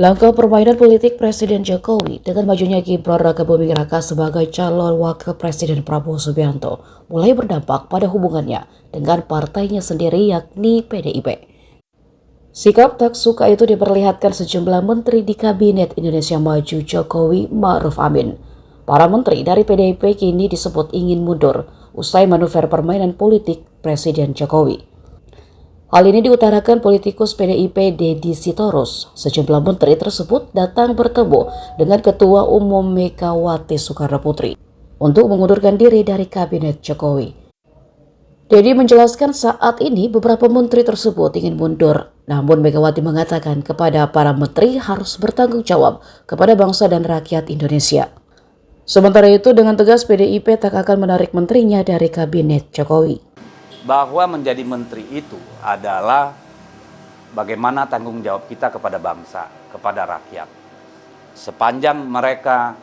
Langkah permainan politik Presiden Jokowi dengan majunya Gibran Rakabuming Raka sebagai calon wakil Presiden Prabowo Subianto mulai berdampak pada hubungannya dengan partainya sendiri yakni PDIP. Sikap tak suka itu diperlihatkan sejumlah menteri di Kabinet Indonesia Maju Jokowi Ma'ruf Amin. Para menteri dari PDIP kini disebut ingin mundur usai manuver permainan politik Presiden Jokowi. Hal ini diutarakan politikus PDIP Deddy Sitorus. Sejumlah menteri tersebut datang bertemu dengan Ketua Umum Megawati Soekarno Putri untuk mengundurkan diri dari Kabinet Jokowi. Deddy menjelaskan saat ini beberapa menteri tersebut ingin mundur, namun Megawati mengatakan kepada para menteri harus bertanggung jawab kepada bangsa dan rakyat Indonesia. Sementara itu dengan tegas PDIP tak akan menarik menterinya dari Kabinet Jokowi. Bahwa menjadi menteri itu adalah bagaimana tanggung jawab kita kepada bangsa, kepada rakyat. Sepanjang mereka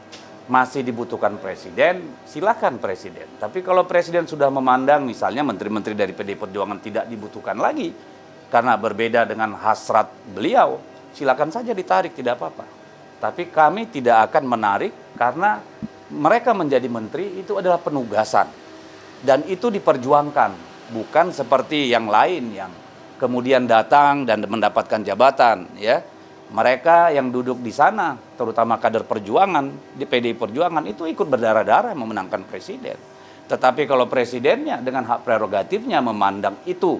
masih dibutuhkan presiden, silakan presiden. Tapi kalau presiden sudah memandang misalnya menteri-menteri dari PDI Perjuangan tidak dibutuhkan lagi karena berbeda dengan hasrat beliau, silakan saja ditarik, tidak apa-apa. Tapi kami tidak akan menarik karena mereka menjadi menteri itu adalah penugasan dan itu diperjuangkan. Bukan seperti yang lain yang kemudian datang dan mendapatkan jabatan, ya. Mereka yang duduk di sana, terutama kader perjuangan di PDI Perjuangan itu ikut berdarah-darah memenangkan presiden. Tetapi kalau presidennya dengan hak prerogatifnya memandang itu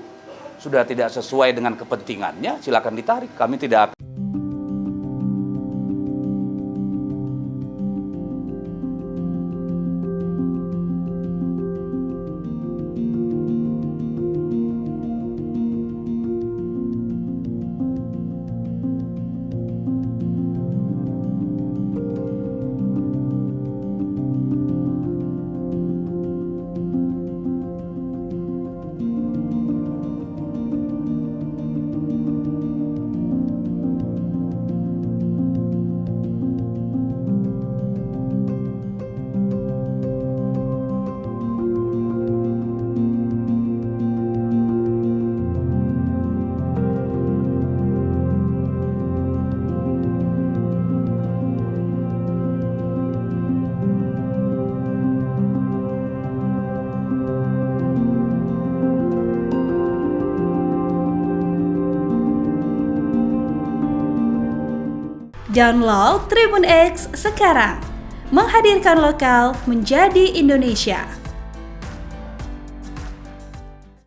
sudah tidak sesuai dengan kepentingannya, silakan ditarik. Kami tidak akan. Download Tribun X sekarang, menghadirkan lokal menjadi Indonesia.